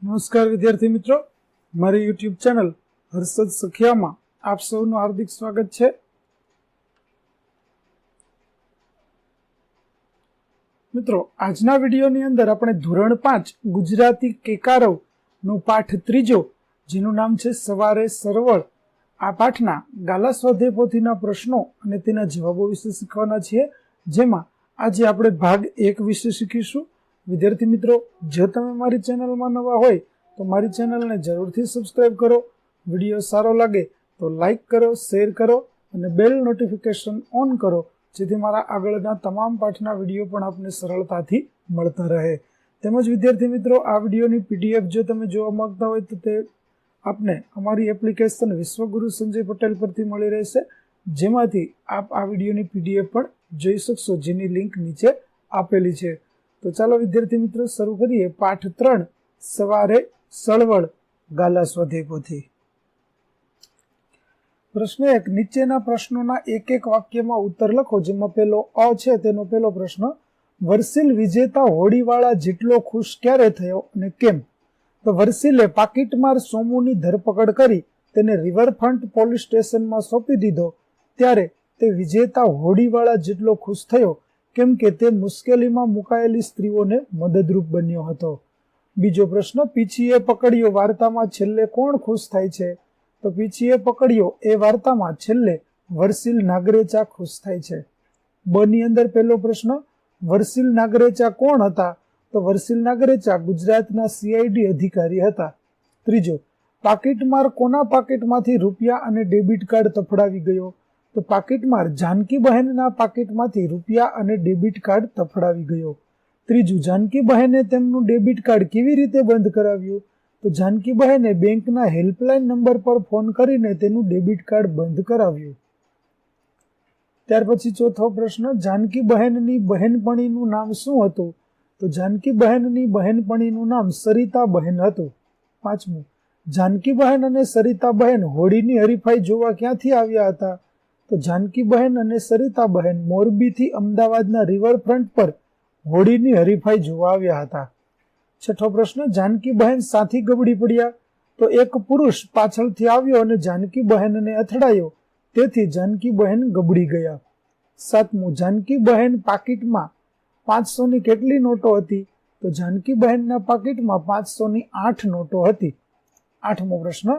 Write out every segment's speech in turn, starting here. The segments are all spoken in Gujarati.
નમસ્કાર વિદ્યાર્થી મિત્રો, મારી યુટ્યુબ ચેનલ હર્ષદ સખિયામાં આપ સૌનું હાર્દિક સ્વાગત છે. મિત્રો, આજના વિડીયોની અંદર આપણે ધોરણ 5 ગુજરાતી કેકારવ નો પાઠ 3 જેનું નામ છે સવારે સરવળ, આ પાઠના ગાલા સ્વાધ્યાય પોથીના પ્રશ્નો અને તેના જવાબો વિશે શીખવાના છીએ, જેમાં આજે આપણે ભાગ 1 વિશે શીખીશું. વિદ્યાર્થી મિત્રો, જો તમે મારી ચેનલમાં નવા હોય તો મારી ચેનલને જરૂરથી સબસ્ક્રાઇબ કરો. વિડીયો સારો લાગે તો લાઈક કરો, શેર કરો અને બેલ નોટિફિકેશન ઓન કરો, જેથી મારા આગળના તમામ પાઠના વિડીયો પણ આપને સરળતાથી મળતા રહે. તેમજ વિદ્યાર્થી મિત્રો, આ વિડીયોની પીડીએફ જો તમે જોવા માંગતા હોય તો તે આપને અમારી એપ્લિકેશન વિશ્વગુરુ સંજય પટેલ પરથી મળી રહેશે, જેમાંથી આપ આ વિડીયોની પીડીએફ પણ જોઈ શકશો, જેની લિંક નીચે આપેલી છે. તો ચાલો વિદ્યાર્થી મિત્રો શરૂ કરીએ. પાઠ 3 સવારે સળવળ, ગાલા સ્વાધ્યાય પોથી. પ્રશ્ન 1. નીચેના પ્રશ્નોના એક એક વાક્યમાં ઉત્તર લખો. જેમાં પેલો અ છે તેનો પેલો પ્રશ્ન, વરસીલ વિજેતા હોડીવાળા જેટલો ખુશ ક્યારે થયો અને કેમ? તો વરસીલે પાકીટમાર સોમુની ધરપકડ કરી તેને રિવરફ્રન્ટ પોલીસ સ્ટેશનમાં સોંપી દીધો ત્યારે તે વિજેતા હોડીવાળા જેટલો ખુશ થયો, કેમ કે તે મુશ્કેલીમાં મુકાયેલી સ્ત્રીઓને મદદરૂપ બન્યો હતો. બીજો પ્રશ્ન, પીછીએ પકડ્યો વાર્તામાં છેલ્લે કોણ ખુશ થાય છે? તો પીછીએ પકડ્યો એ વાર્તામાં છેલ્લે વરસીલ નાગરેચા ખુશ થાય છે. બ ની અંદર પહેલો પ્રશ્ન, વરસીલ નાગરેચા કોણ હતા? તો વરસીલ નાગરેચા ગુજરાતના સીઆઈડી અધિકારી હતા. ત્રીજો, પાકીટમાર કોના પાકીટમાંથી રૂપિયા અને ડેબિટ કાર્ડ તફડાવી ગયો? તો પાકીટમાર જાનકીબહેનના પાકીટમાંથી રૂપિયા અને ડેબિટ કાર્ડ તફડાવી ગયો. ત્રીજું, જાનકીબહેને તેમનું ડેબિટ કાર્ડ કેવી રીતે બંધ કરાવ્યું? તો જાનકીબહેને બેંકના હેલ્પલાઇન નંબર પર ફોન કરીને તેનું ડેબિટ કાર્ડ બંધ કરાવ્યું. ત્યાર પછી ચોથો પ્રશ્ન, જાનકીબહેનની બહેનપણીનું નામ શું હતું? તો જાનકીબહેનની બહેનપણીનું નામ સરિતાબહેન હતું. પાંચમું, જાનકીબહેન અને સરિતાબહેન હોળીની હરીફાઈ જોવા ક્યાંથી આવ્યા હતા? તો જાનકીબહેન અને સરિતાબહેન મોરબીથી અમદાવાદના રિવરફ્રન્ટ પર હોળીની હરીફાઈ જોવા આવ્યા હતા. છઠ્ઠો પ્રશ્ન, જાનકીબહેન સાથી ગબડી પડ્યા? તો એક પુરુષ પાછળથી આવ્યો અને જાનકીબહેનને અથડાયો, તેથી જાનકીબહેન ગબડી ગયા. સાતમું, જાનકીબહેન પાકીટમાં 500ની કેટલી નોટો હતી? તો જાનકીબહેનના પાકીટમાં 500ની 8 નોટો હતી. આઠમો પ્રશ્ન,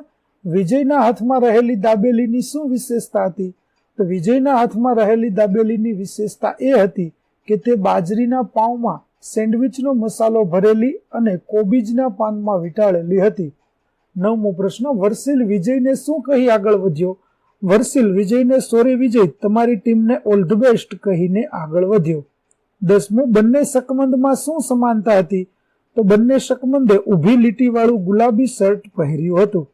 વિજયના હાથમાં રહેલી દાબેલીની શું વિશેષતા હતી? તો વિજયના હાથમાં રહેલી દાબેલીની વિશેષતા એ હતી કે તે બાજરીના પાઉંમાં સેન્ડવિચનો મસાલો ભરેલી અને કોબીજના પાનમાં વીંટાળેલી હતી. નવમો પ્રશ્ન, વરસીલ વિજયને શું કહી આગળ વધ્યો? વરસીલ વિજયને સોરી વિજય, તમારી ટીમને ઓલ ધ બેસ્ટ કહીને આગળ વધ્યો. 10મું, બંને શકમંદમાં શું સમાનતા હતી? તો બંને શકમંદે ઊભી લીટીવાળું ગુલાબી શર્ટ પહેર્યું હતું.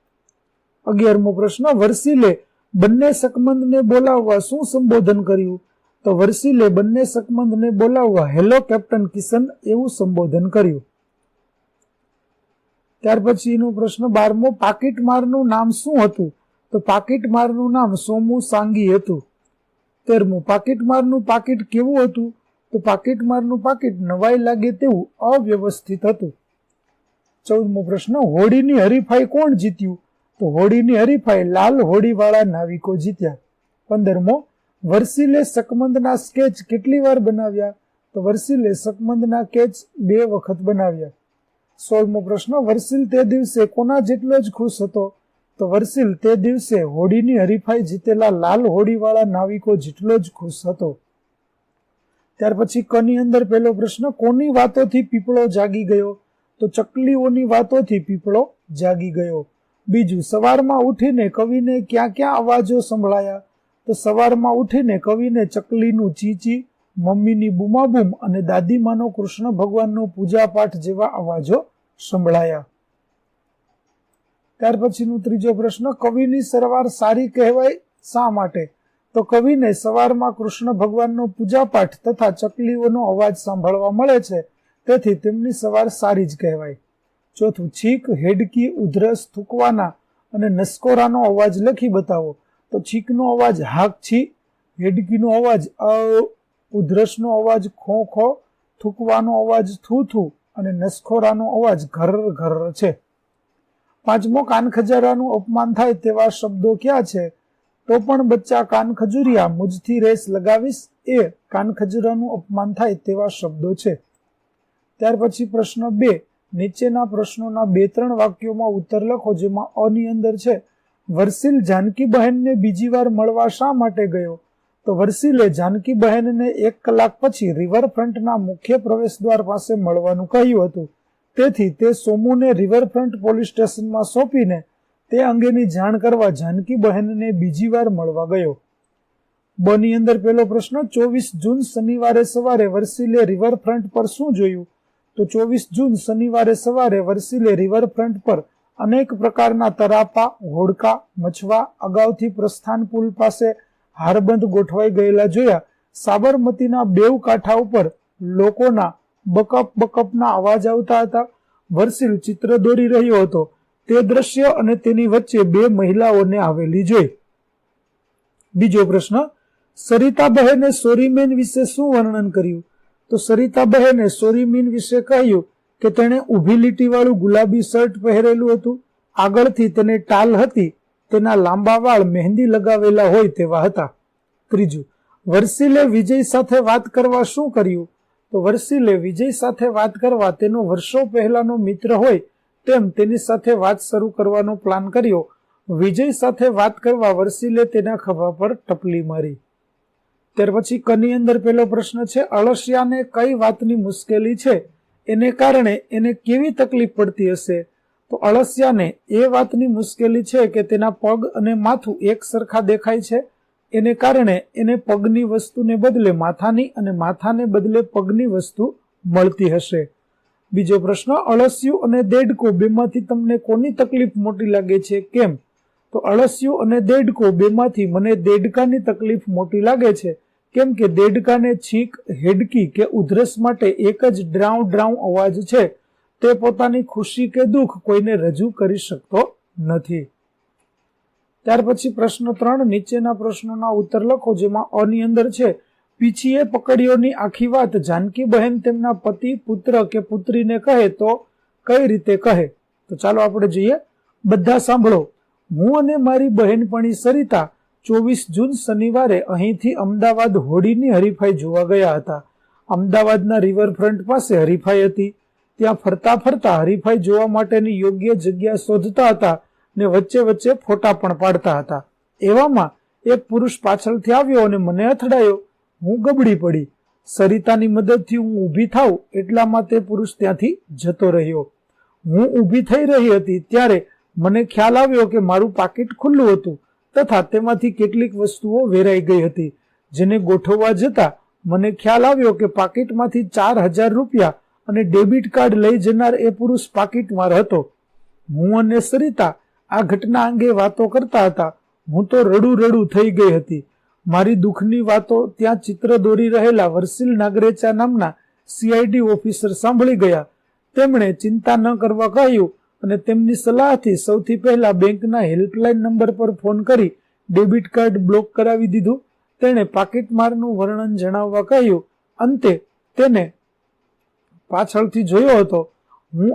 11મો પ્રશ્ન, વરસીલે બંને શકમંદને બોલાવવા શું સંબોધન કર્યું? તો વરસીલે બંને શકમંદને બોલાવવા હેલો કેપ્ટન કિશન એવું સંબોધન કર્યું. ત્યાર પછીનો પ્રશ્ન 12મો, પાકીટમારનું નામ શું હતું? તો પાકીટમારનું નામ સોમુ સાંગી હતું. 13મું, પાકીટમારનું પાકીટ કેવું હતું? તો પાકીટમારનું પાકીટ નવાઈ લાગે તેવું અવ્યવસ્થિત હતું. 14મો પ્રશ્ન, હોળીની હરીફાઈ કોણ જીત્યું? તો હોળીની હરીફાઈ લાલ હોડીવાળા નાવિકો જીત્યા. 15મો, વરસીલે શકમંદના સ્કેચ કેટલી વાર બનાવ્યા? તો વરસીલે શકમંદના સ્કેચ 2 વખત બનાવ્યા. 16મો પ્રશ્ન, વરસીલ તે દિવસે કોના જેટલો જ ખુશ હતો? તો વરસીલ તે દિવસે હોડીની હરીફાઈ જીતેલા લાલ હોડીવાળા નાવિકો જેટલો જ ખુશ હતો. ત્યાર પછી ક ની અંદર પહેલો પ્રશ્ન, કોની વાતોથી પીપળો જાગી ગયો? તો ચકલીઓની વાતોથી પીપળો જાગી ગયો. બીજું, સવારમાં ઉઠીને કવિને ક્યાં ક્યાં અવાજો સંભળાયા? તો સવારમાં ઉઠીને કવિને ચકલીનું ચીચી, મમ્મીની બૂમાબૂમ અને દાદીમાનો કૃષ્ણ ભગવાનનો પૂજાપાઠ જેવા અવાજો સંભળાયા. ત્યાર પછીનો ત્રીજો પ્રશ્ન, કવિની સવાર સારી કહેવાય શા માટે? તો કવિને સવારમાં કૃષ્ણ ભગવાનનો પૂજાપાઠ તથા ચકલીઓનો અવાજ સાંભળવા મળે છે, તેથી તેમની સવાર સારી જ કહેવાય. ચોથું, છીક, હેડકી, ઉધરસ, થૂકવાના અને નસકોરાનો અવાજ લખી બતાવો. તો છીકનો અવાજ હાક છી, હેડકીનો અવાજ અ, ઉધરસનો અવાજ ખો ખો, થૂકવાનો અવાજ થૂ થૂ અને નસખોરાનો અવાજ ઘર ઘર છે. પાંચમો, કાન ખજારાનું અપમાન થાય તેવા શબ્દો ક્યાં છે? તો પણ બચ્ચા કાન ખજૂરિયા, મુજથી રેસ લગાવીશ, એ કાન ખજૂરાનું અપમાન થાય તેવા શબ્દો છે. ત્યાર પછી પ્રશ્ન 2, નીચેના પ્રશ્નોના 2-3 વાક્યોમાં ઉત્તર લખો, જેમાં અ ની અંદર છે વર્ષિલ જાનકી બહેનને બીજી વાર મળવા શા માટે ગયો? તો વર્ષિલે જાનકી બહેનને 1 કલાક પછી રિવરફ્રન્ટના મુખ્ય પ્રવેશદ્વાર પાસે મળવાનું કહ્યું હતું. તેથી તે સોમુને રિવરફ્રન્ટ પોલીસ સ્ટેશનમાં સોંપીને તે અંગેની જાણ કરવા જાનકી બહેનને બીજી વાર મળવા ગયો. બ ની અંદર પહેલો પ્રશ્ન, 24 જૂન શનિવારે સવારે વર્ષિલે રિવરફ્રન્ટ પર શું જોયું? તો 24 જૂન શનિવારે સવારે વર્ષિલે રિવરફ્રન્ટ પર અનેક પ્રકારના તરાપા, હોડકા, મછવા અગાઉથી પ્રસ્થાન પુલ પાસે હારબંધ ગોઠવાઈ ગયેલા જોયા. સાબરમતીના બેઉ કાંઠા ઉપર લોકોના બકપ બકપના અવાજ આવતા હતા. વર્ષિલ ચિત્ર દોરી રહ્યો હતો. તે દ્રશ્ય અને તેની વચ્ચે 2 મહિલાઓને આવેલી જોઈ. બીજો પ્રશ્ન, સરિતાબહેને સોરીમેન વિશે શું વર્ણન કર્યું? તો સરિતાબહેને સોરીમેન વિશે કહ્યું કે તેણે ઊભી લીટીવાળું ગુલાબી શર્ટ પહેરેલું હતું. આગળથી તેને ટાલ હતી. તેના લાંબા વાળ મહેંદી લગાવેલા હોય તેવા હતા. ત્રીજું, વર્ષિલે વિજય સાથે વાત કરવા શું કર્યું? તો વર્ષિલે વિજય સાથે વાત કરવા તેનો વર્ષો પહેલાનો મિત્ર હોય તેમ તેની સાથે વાત શરૂ કરવાનો પ્લાન કર્યો. વિજય સાથે વાત કરવા વર્ષિલે તેના ખભા પર ટપલી મારી. ત્યાર પછી ક ની અંદર પહેલો પ્રશ્ન છે, અળસિયાને કઈ વાતની મુશ્કેલી છે? એને કારણે એને કેવી તકલીફ પડતી હશે? તો અળસિયાને એ વાતની મુશ્કેલી છે કે તેના પગ અને માથું એક સરખા દેખાય છે. એને કારણે એને પગની વસ્તુને બદલે માથાની અને માથાને બદલે પગની વસ્તુ મળતી હશે. બીજો પ્રશ્ન, અળસિયું અને દેડકો બેમાંથી તમને કોની તકલીફ મોટી લાગે છે? કેમ? તો અળસિયું અને દેડકો બેમાંથી મને દેડકાની તકલીફ મોટી લાગે છે. કેમ કે દેડકાને છીંક, હેડકી કે ઉધરસ માટે એક જ ડ્રાઉ ડ્રાઉ અવાજ છે. તે પોતાની ખુશી કે દુઃખ કોઈને રજૂ કરી શકતો નથી. ત્યાર પછી પ્રશ્ન 3, નીચેના પ્રશ્નોના ઉત્તર લખો, જેમાં અ ની અંદર છે પીછીએ પકડ્યોની આખી વાત જાનકી બહેન તેમના પતિ, પુત્ર કે પુત્રીને કહે તો કઈ રીતે કહે? તો ચાલો આપણે જોઈએ. બધા સાંભળો. હું અને મારી બહેનપણી સરિતા 24 જૂન શનિવારે અહીંથી અમદાવાદ હોડીની હરીફાઈ જોવા ગયા હતા. અમદાવાદના રિવરફ્રન્ટ પાસે હરીફાઈ હતી. ત્યાં ફરતા ફરતા હરીફાઈ જોવા માટેની યોગ્ય જગ્યા શોધતા હતા ને વચ્ચે વચ્ચે ફોટા પણ પાડતા હતા. એવામાં એક પુરુષ પાછળથી આવ્યો અને મને અથડાયો. હું ગબડી પડી. સરિતાની મદદથી હું ઊભી થાઉં એટલામાં તે પુરુષ ત્યાંથી જતો રહ્યો. હું ઊભી થઈ રહી હતી ત્યારે મને ખ્યાલ આવ્યો કે મારું પાકીટ ખુલ્લું હતું તથા તેમાંથી કેટલીક વસ્તુઓ વેરાઈ ગઈ હતી. જેને ગોઠવવા જતા મને ખ્યાલ આવ્યો કે પાકીટમાંથી 4000 રૂપિયા અને ડેબિટ કાર્ડ લઈ જનાર એ પુરુષ પાકીટમાં હતો. હું અને સરિતા આ ઘટના અંગે વાતો કરતા હતા. હું તો રડું થઈ ગઈ હતી. મારી દુઃખની વાતો ત્યાં ચિત્ર દોરી રહેલા વર્ષિલ નાગરેચા નામના CID ઓફિસર સાંભળી ગયા. તેમણે ચિંતા ન કરવા કહ્યું અને તેમની સલાહથી સૌથી પહેલા બેંકના હેલ્પલાઇન નંબર પર ફોન કરી ડેબિટ કાર્ડ બ્લોક કરાવી દીધું. તેણે પાકીટમારનું વર્ણન જણાવવા કહ્યું. અંતે તેને પાછળથી જોયો હતો. હું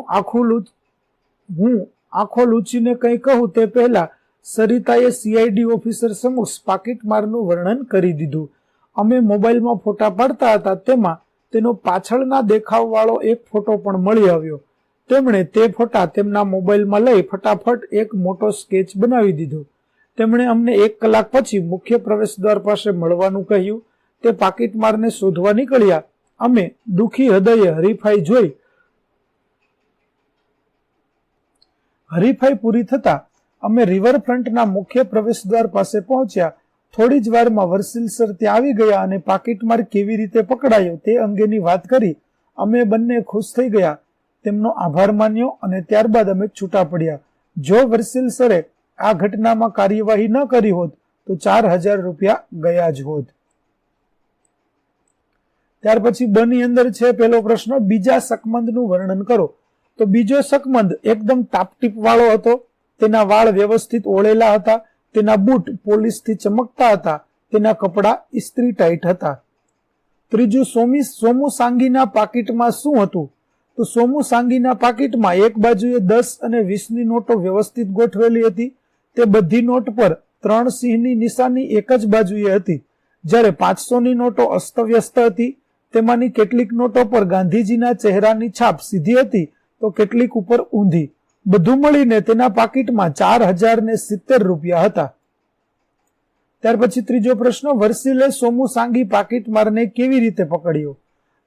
આંખો લૂચીને કંઈ કહું તે પહેલા સરિતાએ CID ઓફિસર સમક્ષ પાકીટમારનું વર્ણન કરી દીધું. અમે મોબાઈલમાં ફોટા પાડતા હતા તેમાં તેનો પાછળના દેખાવવાળો એક ફોટો પણ મળી આવ્યો. તેમણે તે ફોટા તેમના મોબાઈલમાં લઈ ફટાફટ એક મોટો સ્કેચ બનાવી દીધો. તેમણે અમને 1 કલાક પછી મુખ્ય પ્રવેશદ્વાર પાસે મળવાનું કહ્યું. તે પાકીટમારને શોધવા નીકળ્યા. અમે દુઃખી હૃદયે હરીફાઈ પૂરી થતા અમે રિવરફ્રન્ટના મુખ્ય પ્રવેશદ્વાર પાસે પહોંચ્યા. થોડી જ વારમાં વર્ષિલ સર ત્યાં આવી ગયા અને પાકીટમાર કેવી રીતે પકડાયો તે અંગેની વાત કરી. અમે બંને ખુશ થઈ ગયા, તેમનો આભાર માન્યો અને ત્યારબાદ અમે છૂટા પડ્યા. જો વર્ષિલ સરે આ ઘટનામાં કાર્યવાહી ન કરી હોત તો 4000 રૂપિયા ગયા જ હોત. ત્યાર પછી બ ની અંદર છે પહેલો પ્રશ્ન, બીજા શકમંદનું વર્ણન કરો. તો બીજો શકમંદ એકદમ ટાપટીપ વાળો હતો. તેના વાળ વ્યવસ્થિત ઓળેલા હતા. તેના બૂટ પોલીસથી ચમકતા હતા. તેના કપડા ઇસ્ત્રી ટાઈટ હતા. ત્રીજું, સોમુ સાંગીના પાકીટમાં શું હતું? તો સોમુ સાંગીના પાકીટમાં એક બાજુએ 10 અને 20ની નોટો વ્યવસ્થિત ગોઠવેલી હતી. તે બધી નોટ પર 3 સિંહની નિશાની એક જ બાજુએ હતી. જ્યારે 500ની નોટો અસ્તવ્યસ્ત હતી. તેમાંની કેટલીક નોટો પર ગાંધીજીના ચહેરાની છાપ સીધી હતી તો કેટલીક ઉપર ઊંધી. બધું મળીને તેના પાકીટમાં 4070 રૂપિયા હતા. ત્યાર પછી ત્રીજો પ્રશ્ન, વર્સિલે સોમુ સાંગી પાકીટમારને કેવી રીતે પકડ્યો?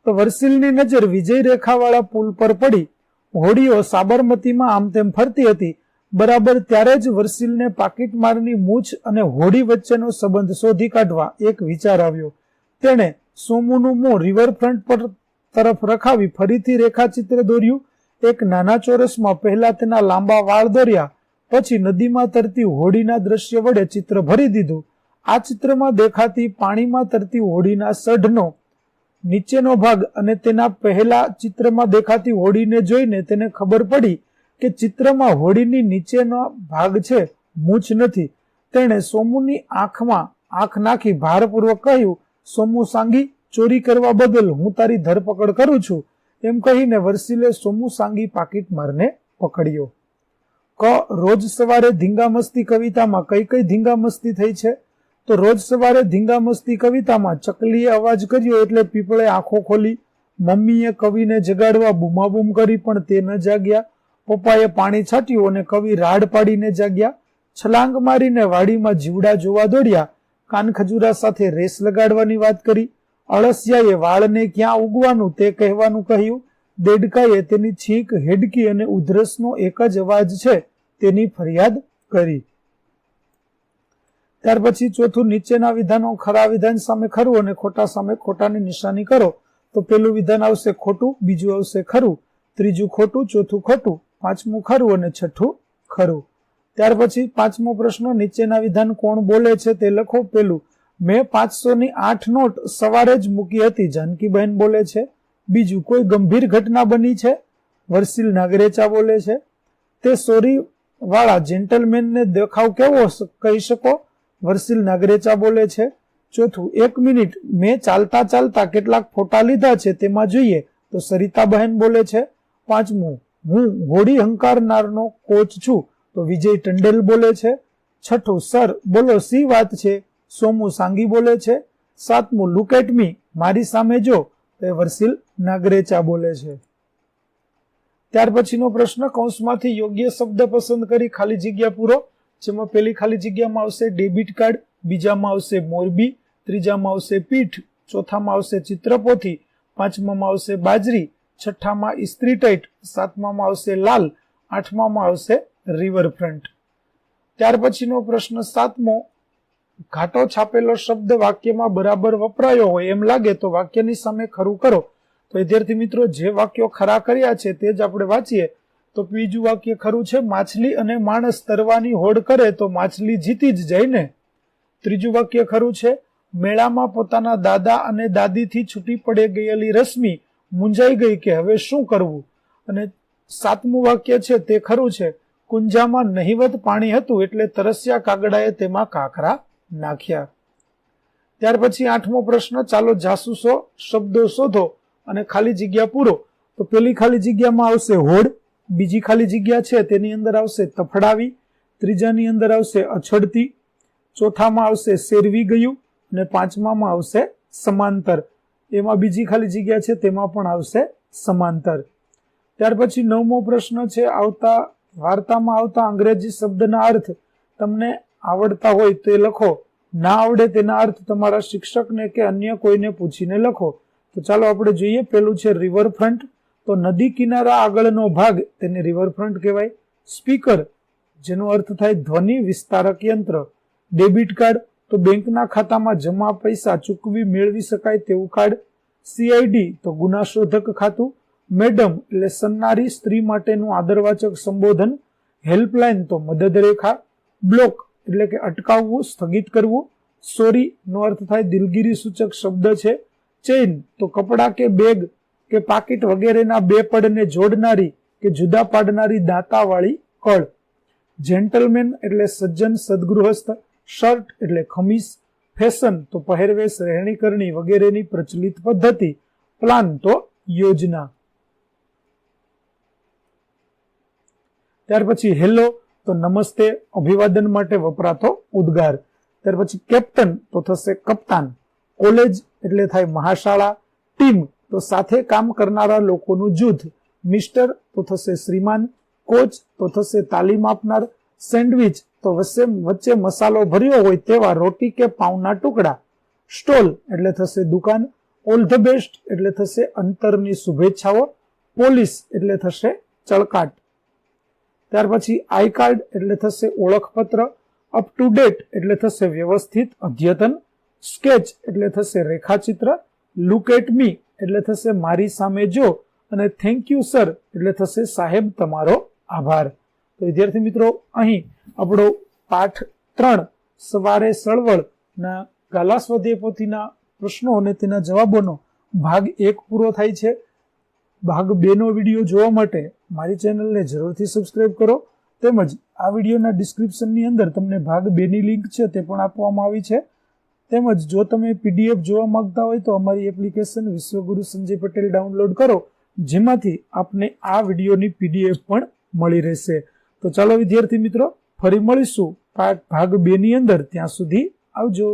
તો વર્સિલની નજર વિજય રેખાવાળા પુલ પર પડી. હોડીઓ સાબરમતીમાં આમ તેમ ફરતી હતી. બરાબર ત્યારે જ વર્સિલને પાકીટમારની મૂછ અને હોડી વચ્ચેનો સંબંધ શોધી કાઢવા એક વિચાર આવ્યો. તેણે સોમુનું મોં રિવરફ્રન્ટ પર તરફ રખાવી ફરીથી રેખાચિત્ર દોર્યું. એક નાના ચોરસમાં પહેલા તેના લાંબા વાળ દોર્યા, પછી નદીમાં તરતી હોડીના દ્રશ્ય વડે ચિત્ર ભરી દીધું. આ ચિત્રમાં દેખાતી પાણીમાં તરતી હોડીના સઢનો નીચેનો ભાગ અને તેના પહેલા ચિત્રમાં દેખાતી હોડીને જોઈને તેને ખબર પડી કે ચિત્રમાં હોડીની નીચેનો ભાગ છે, મૂછ નથી. તેણે સોમુની આંખમાં આંખ નાખી ભારપૂર્વક કહ્યું, સોમુ સાંગી, ચોરી કરવા બદલ હું તારી ધરપકડ કરું છું. એમ કહીને વર્સિલે સોમુ સાંગી પાકીટમારને પકડ્યો. ક. રોજ સવારે ધીંગામસ્તી કવિતામાં કઈ કઈ ધીંગામસ્તી થઈ છે? તો રોજ સવારે ધીંગામસ્તી કવિતામાં ચકલીએ અવાજ કર્યો એટલે પીપળે આંખો ખોલી. મમ્મીએ કવિને જગાડવા બૂમાબૂમ કરી પણ તે ન જાગ્યા. પપ્પાએ પાણી છાટ્યું અને કવિ રાડ પાડીને જાગ્યા. છલાંગ મારીને વાડીમાં જીવડા જોવા દોડ્યા. કાન ખજૂરા સાથે રેસ લગાડવાની વાત કરી. અળસિયાએ વાળને ક્યાં ઉગવાનું તે કહેવાનું કહ્યું. દેડકાએ તેની છીંક, હેડકી અને ઉધરસનો એક જ અવાજ છે તેની ફરિયાદ કરી. ત્યાર પછી ચોથું, નીચેના વિધાનો ખરા વિધાન સામે ખરું અને ખોટા સામે ખોટાની નિશાની કરો. તો પેલું વિધાન આવશે ખોટું, બીજું આવશે ખરું, ત્રીજું ખોટું, ચોથું ખોટું, પાંચમું ખરું અને છઠ્ઠું ખરું. ત્યાર પછી પાંચમો પ્રશ્ન, નીચેના વિધાન કોણ બોલે છે તે લખો. પેલું, મેં 500ની 8 નોટ સવારે જ મૂકી હતી, જાનકીબહેન બોલે છે. બીજું, કોઈ ગંભીર ઘટના બની છે, વર્સિલ નાગરેચા બોલે છે. તે સોરી વાળા જેન્ટલમેનને દેખાવ કેવો કહી શકો, વર્સિલ નાગરેચા બોલે છે. ચોથું, 1 મિનિટ, મેં ચાલતા ચાલતા કેટલાક ફોટા લીધા છે તેમાં જોઈએ, તો સરિતાબહેન બોલે છે. પાંચમું, હું હોડી હંકારનારનો કોચ છું, તો વિજય ટંડેલ બોલે છે. છઠ્ઠું, સર બોલો સી વાત છે, સોમુ સાંગી બોલે છે. સાતમું, લુક એટ મી, મારી સામે જો, તો વર્સિલ નાગરેચા બોલે છે. ત્યાર પછીનો પ્રશ્ન, કૌંસમાંથી યોગ્ય શબ્દ પસંદ કરી ખાલી જગ્યા પૂરો. જેમાં પહેલી ખાલી જગ્યામાં આવશે ડેબિટ કાર્ડ, બીજામાં આવશે મોરબી, ત્રીજામાં આવશે પીઠ, ચોથામાં આવશે ચિત્રપોથી, પાંચમામાં આવશે બાજરી, છઠ્ઠામાં ઇસ્ત્રી ટાઈટ, સાતમામાં આવશે લાલ, આઠમામાં આવશે રિવરફ્રન્ટ. ત્યાર પછીનો પ્રશ્ન સાતમો, ઘાટો છાપેલો શબ્દ વાક્યમાં બરાબર વપરાયો હોય એમ લાગે તો વાક્યની સામે ખરું કરો. તો વિદ્યાર્થી મિત્રો, જે વાક્યો ખરા કર્યા છે તે જ આપણે વાંચીએ. તો બીજું વાક્ય ખરું છે, માછલી અને માણસ તરવાની હોડ કરે તો માછલી જીતી જ જાય ને. ત્રીજું વાક્ય ખરું છે, મેળામાં પોતાના દાદા અને દાદીથી છૂટી પડી ગયેલી રશ્મિ મૂંઝાઈ ગઈ કે હવે શું કરવું. અને સાતમું વાક્ય છે તે ખરું છે, કુંજામાં નહિવત પાણી હતું એટલે તરસ્યા કાગડાએ તેમાં કાંકરા નાખ્યા. ત્યાર પછી આઠમો પ્રશ્ન, ચાલો જાસૂસો શબ્દો શોધો અને ખાલી જગ્યા પૂરો. તો પેલી ખાલી જગ્યામાં આવશે હોડ, બીજી ખાલી જગ્યા છે તેની અંદર આવશે તફડાવી, ત્રીજાની અંદર આવશે અછડતી, ચોથામાં આવશે શેરવી ગયું અને પાંચમામાં આવશે સમાંતર. એમાં બીજી ખાલી જગ્યા છે તેમાં પણ આવશે સમાંતર. ત્યાર પછી નવમો પ્રશ્ન છે, વાર્તામાં આવતા અંગ્રેજી શબ્દના અર્થ તમને આવડતા હોય તે લખો. ના આવડે તેના અર્થ તમારા શિક્ષકને કે અન્ય કોઈને પૂછીને લખો. તો ચાલો આપણે જોઈએ. પેલું છે રિવરફ્રન્ટ, તો નદી કિનારા આગળનો ભાગ તેને રિવરફ્રન્ટ કહેવાય. સ્પીકર, જેનો અર્થ થાય ધ્વનિ વિસ્તારક યંત્ર. ડેબિટ કાર્ડ, તો બેંકના ખાતામાં જમા પૈસા ચૂકવી મેળવી શકાય તેવું કાર્ડ. CID, તો ગુનાશોધક ખાતું. મેડમ એટલે સન્નારી સ્ત્રી માટેનું આદરવાચક સંબોધન. હેલ્પલાઇન, તો મદદ રેખા. બ્લોક એટલે કે અટકાવવું, સ્થગિત કરવું. સોરી નો અર્થ થાય દિલગીરી સૂચક શબ્દ છે. ચેઇન, તો કપડા કે બેગ કે પાકીટ વગેરેના બે પડને જોડનારી કે જુદા પાડનારી દાંતાવાળી કળ. જેન્ટલમેન એટલે સજ્જન સદગૃહસ્થ. શર્ટ એટલે ખમીસ. ફેશન, તો પહેરવેશ, રહેણીકરણી વગેરેની પ્રચલિત પદ્ધતિ. પ્લાન, તો યોજના. ત્યાર પછી હેલો તો નમસ્તે, અભિવાદન માટે વપરાતો ઉદ્ગાર. ત્યાર પછી કેપ્ટન તો થશે કપ્તાન, કોલેજ એટલે થાય મહાશાળા, ટીમ તો સાથે કામ કરનારા લોકોનું જૂથ, મિસ્ટર તો થશે શ્રીમાન, કોચ તો થશે તાલીમ આપનાર, સેન્ડવિચ તો વચ્ચે મસાલો ભર્યો હોય તેવા રોટી કે પાઉના ટુકડા, સ્ટોલ એટલે થશે દુકાન, ઓલ ધ બેસ્ટ એટલે થશે અંતરની શુભેચ્છાઓ, પોલીસ એટલે થશે ચળકાટ. ત્યાર પછી આઈ કાર્ડ એટલે થશે ઓળખપત્ર, અપ ટુ ડેટ એટલે થશે વ્યવસ્થિત અદ્યતન, સ્કેચ એટલે થશે રેખાચિત્ર, લુક એટ મી એટલે થશે મારી સામે જો, અને થેન્ક યુ સર એટલે થશે સાહેબ તમારો આભાર. તો વિદ્યાર્થી મિત્રો, અહીં આપણો પાઠ 3 સવારે સળવળ ના ગાલા સ્વાધ્યાય પોથીના પ્રશ્નો અને તેના જવાબોનો ભાગ 1 પૂરો થાય છે. ભાગ 2 નો વિડીયો જોવા માટે મારી ચેનલને જરૂરથી સબસ્ક્રાઇબ કરો. તેમજ આ વિડીયોના ડિસ્ક્રિપ્શનની અંદર તમને ભાગ 2 ની લિંક છે તે પણ આપવામાં આવી છે. તેમજ જો તમે પીડીએફ જોવા માંગતા હોય તો અમારી એપ્લિકેશન વિશ્વગુરુ સંજય પટેલ ડાઉનલોડ કરો, જેમાંથી આપને આ વિડીયોની પીડીએફ પણ મળી રહેશે. તો ચાલો વિદ્યાર્થી મિત્રો, ફરી મળીશું ભાગ 2 ની અંદર. ત્યાં સુધી આવજો.